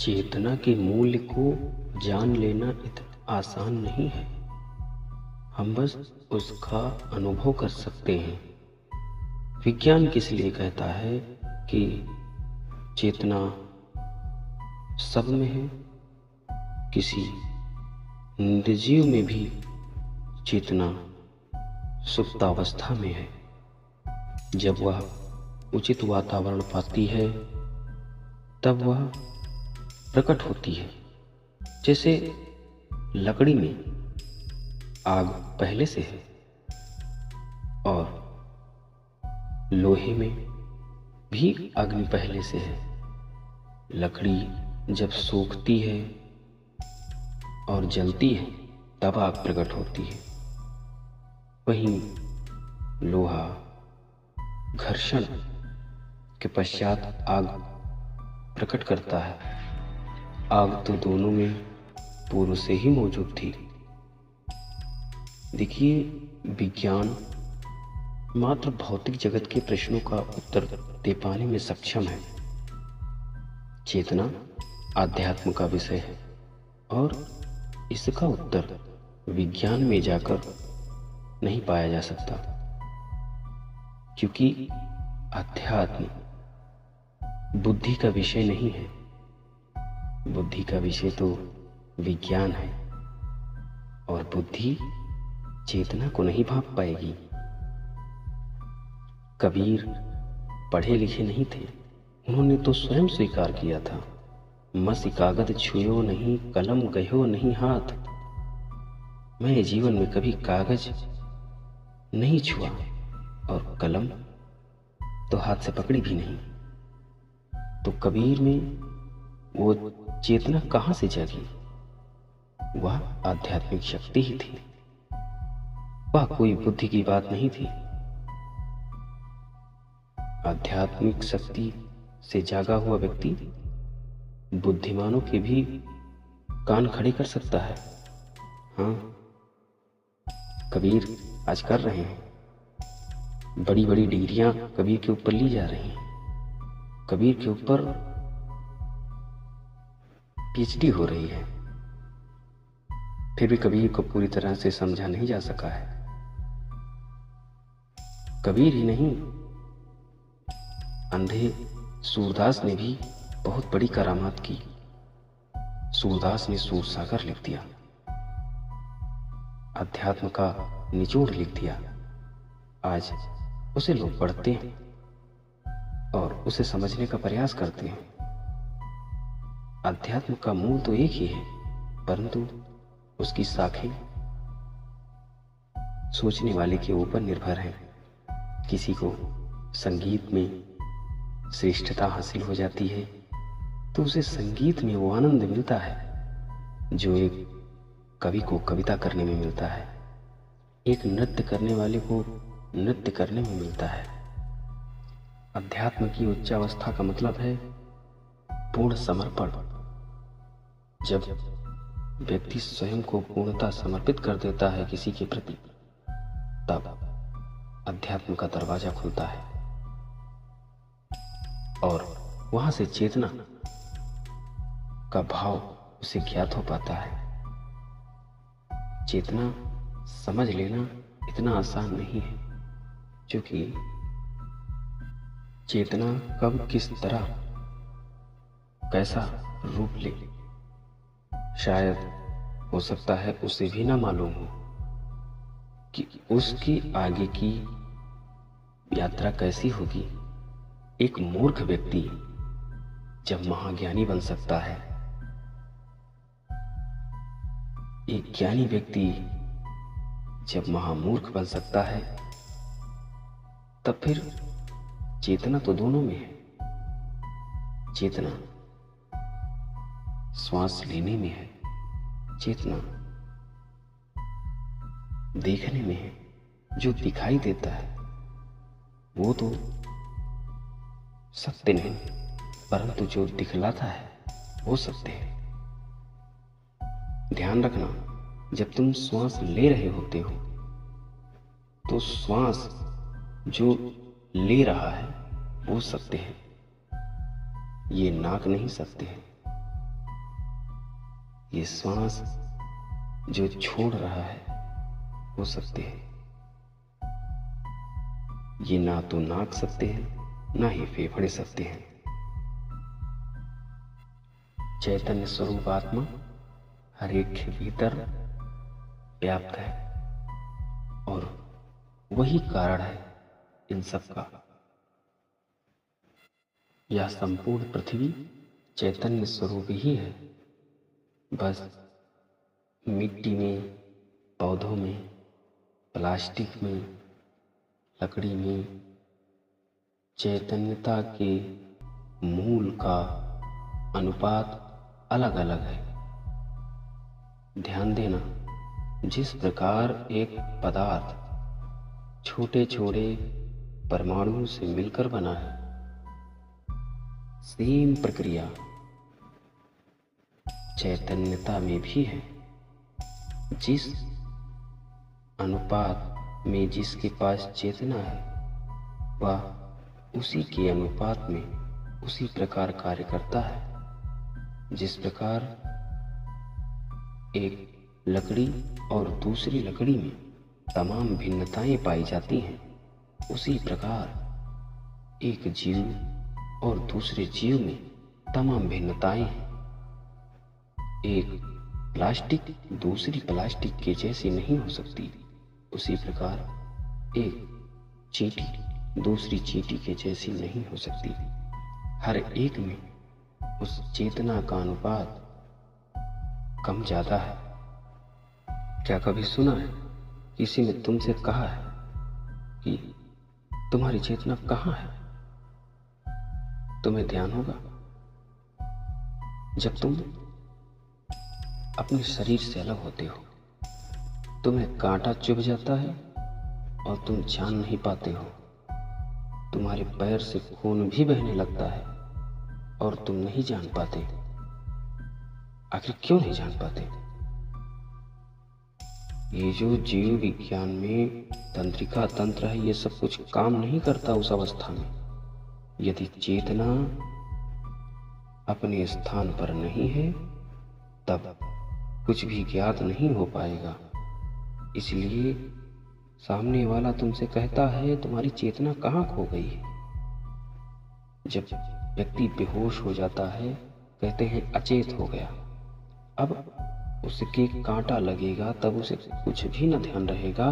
चेतना के मूल्य को जान लेना इतना आसान नहीं है। हम बस उसका अनुभव कर सकते हैं। विज्ञान किस लिए कहता है कि चेतना सब में है। किसी निर्जीव में भी चेतना सुप्तावस्था में है। जब वह उचित वातावरण पाती है तब वह प्रकट होती है। जैसे लकड़ी में आग पहले से है और लोहे में भी अग्नि पहले से है। लकड़ी जब सूखती है और जलती है तब आग प्रकट होती है। वहीं लोहा घर्षण के पश्चात आग प्रकट करता है। आग तो दोनों में पूर्व से ही मौजूद थी। देखिए, विज्ञान मात्र भौतिक जगत के प्रश्नों का उत्तर दे पाने में सक्षम है। चेतना आध्यात्म का विषय है और इसका उत्तर विज्ञान में जाकर नहीं पाया जा सकता, क्योंकि अध्यात्म बुद्धि का विषय नहीं है। बुद्धि का विषय तो विज्ञान है और बुद्धि चेतना को नहीं भांप पाएगी। कबीर पढ़े लिखे नहीं थे, उन्होंने तो स्वयं स्वीकार किया था, मसी कागज छुयो नहीं, कलम गयो नहीं हाथ। मैं जीवन में कभी कागज नहीं छुआ और कलम तो हाथ से पकड़ी भी नहीं। तो कबीर में वो चेतना कहां से जागी? वह आध्यात्मिक शक्ति ही थी। वह कोई बुद्धि की बात नहीं थी। आध्यात्मिक शक्ति से जागा हुआ व्यक्ति बुद्धिमानों के भी कान खड़े कर सकता है। हाँ, कबीर आज कर रहे हैं। बड़ी बड़ी डिग्रियां कबीर के ऊपर ली जा रही हैं। कबीर के ऊपर पीएचडी हो रही है। फिर भी कबीर को पूरी तरह से समझा नहीं जा सका है। कबीर ही नहीं, अंधे सूरदास ने भी बहुत बड़ी करामात की। सूरदास ने सूरसागर लिख दिया, अध्यात्म का निचोड़ लिख दिया। आज उसे लोग पढ़ते हैं और उसे समझने का प्रयास करते हैं। अध्यात्म का मूल तो एक ही है, परंतु उसकी शाखें सोचने वाले के ऊपर निर्भर हैं। किसी को संगीत में श्रेष्ठता हासिल हो जाती है तो उसे संगीत में वो आनंद मिलता है जो एक कवि को कविता करने में मिलता है, एक नृत्य करने वाले को नृत्य करने में मिलता है। अध्यात्म की उच्चावस्था का मतलब है पूर्ण समर्पण। जब व्यक्ति स्वयं को पूर्णतः समर्पित कर देता है किसी के प्रति, तब अध्यात्म का दरवाजा खुलता है और वहां से चेतना का भाव उसे ज्ञात हो पाता है। चेतना समझ लेना इतना आसान नहीं है, क्योंकि चेतना कब किस तरह कैसा रूप ले, शायद हो सकता है उसे भी ना मालूम हो कि उसकी आगे की यात्रा कैसी होगी। एक मूर्ख व्यक्ति जब महाज्ञानी बन सकता है, एक ज्ञानी व्यक्ति जब महामूर्ख बन सकता है, तब फिर चेतना तो दोनों में है। चेतना श्वास लेने में है, चेतना देखने में है। जो दिखाई देता है वो तो सत्य नहीं, परंतु जो दिखलाता है वो सत्य है। ध्यान रखना, जब तुम श्वास ले रहे होते हो तो श्वास जो ले रहा है वो सत्य है, ये नाक नहीं सत्य है। ये श्वास जो छोड़ रहा है हो सकते हैं। ये ना तो नाक सकते हैं, ना ही फेफड़े सकते हैं। चैतन्य स्वरूप आत्मा हर एक के भीतर व्याप्त है और वही कारण है इन सब का। यह संपूर्ण पृथ्वी चैतन्य स्वरूप ही है। बस मिट्टी में, पौधों में, प्लास्टिक में, लकड़ी में चैतन्यता के मूल का अनुपात अलग अलग है। ध्यान देना, जिस प्रकार एक पदार्थ छोटे छोटे परमाणुओं से मिलकर बना है, सेम प्रक्रिया चैतन्यता में भी है। जिस अनुपात में जिसके पास चेतना है, वह उसी के अनुपात में उसी प्रकार कार्य करता है। जिस प्रकार एक लकड़ी और दूसरी लकड़ी में तमाम भिन्नताएं पाई जाती हैं, उसी प्रकार एक जीव और दूसरे जीव में तमाम भिन्नताएं हैं। एक प्लास्टिक दूसरी प्लास्टिक के जैसी नहीं हो सकती, उसी प्रकार एक चींटी दूसरी चींटी के जैसी नहीं हो सकती। हर एक में उस चेतना का अनुपात कम ज्यादा है। क्या कभी सुना है किसी ने तुमसे कहा है कि तुम्हारी चेतना कहाँ है? तुम्हें ध्यान होगा जब तुम अपने शरीर से अलग होते हो, तुम्हें कांटा चुभ जाता है और तुम जान नहीं पाते हो। तुम्हारे पैर से खून भी बहने लगता है और तुम नहीं जान पाते। आखिर क्यों नहीं जान पाते? ये जो जीव विज्ञान में तंत्रिका तंत्र है, ये सब कुछ काम नहीं करता उस अवस्था में। यदि चेतना अपने स्थान पर नहीं है, तब कुछ भी ज्ञात नहीं हो पाएगा। इसलिए सामने वाला तुमसे कहता है तुम्हारी चेतना कहाँ खो गई है। जब व्यक्ति बेहोश हो जाता है, कहते हैं अचेत हो गया। अब उसके कांटा लगेगा, तब उसे कुछ भी न ध्यान रहेगा।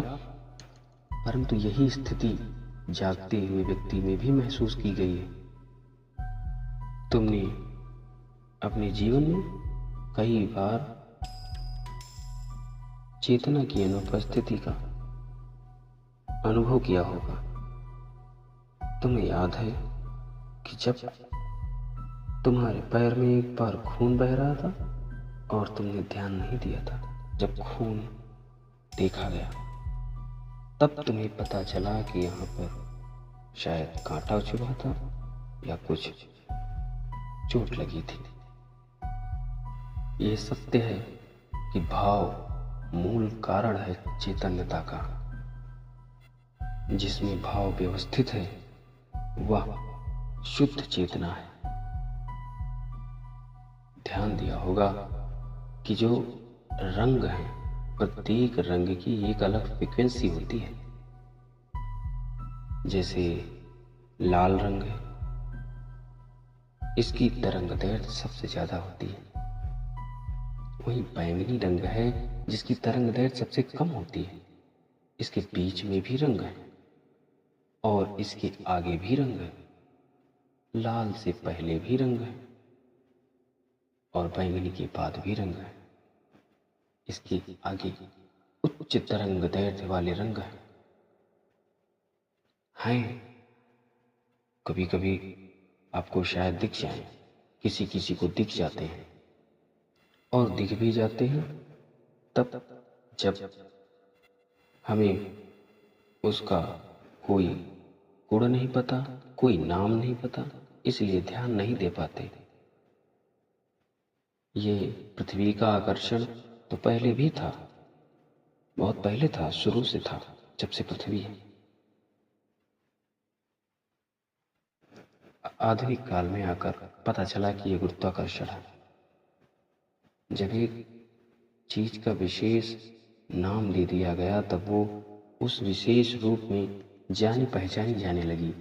परंतु यही स्थिति जागते हुए व्यक्ति में भी महसूस की गई है। तुमने अपने जीवन में कई बार चेतना की अनुपस्थिति का अनुभव किया होगा। तुम्हें याद है कि जब तुम्हारे पैर में एक बार खून बह रहा था और तुमने ध्यान नहीं दिया था। जब खून देखा गया, तब तुम्हें पता चला कि यहाँ पर शायद कांटा चुभा था या कुछ चोट लगी थी। ये सत्य है कि भाव मूल कारण है चैतन्यता का। जिसमें भाव व्यवस्थित है, वह शुद्ध चेतना है। ध्यान दिया होगा कि जो रंग है, प्रत्येक रंग की एक अलग फ्रीक्वेंसी होती है। जैसे लाल रंग है, इसकी तरंगदैर्घ्य सबसे ज्यादा होती है। वहीं बैंगनी रंग है, जिसकी तरंगदैर्घ्य सबसे कम होती है। इसके बीच में भी रंग है और इसके आगे भी रंग है। लाल से पहले भी रंग है और बैंगनी के बाद भी रंग है। इसके आगे उच्च तरंगदैर्घ्य वाले रंग हैं। कभी कभी आपको शायद दिख जाए, किसी किसी को दिख जाते हैं और दिख भी जाते हैं तब जब हमें उसका कोई गुण नहीं पता, कोई नाम नहीं पता, इसलिए ध्यान नहीं दे पाते। ये पृथ्वी का आकर्षण तो पहले भी था, बहुत पहले था, शुरू से था, जब से पृथ्वी है। आधुनिक काल में आकर पता चला कि ये गुरुत्वाकर्षण है। जब एक चीज का विशेष नाम दे दिया गया तब वो उस विशेष रूप में जानी पहचानी जाने लगी।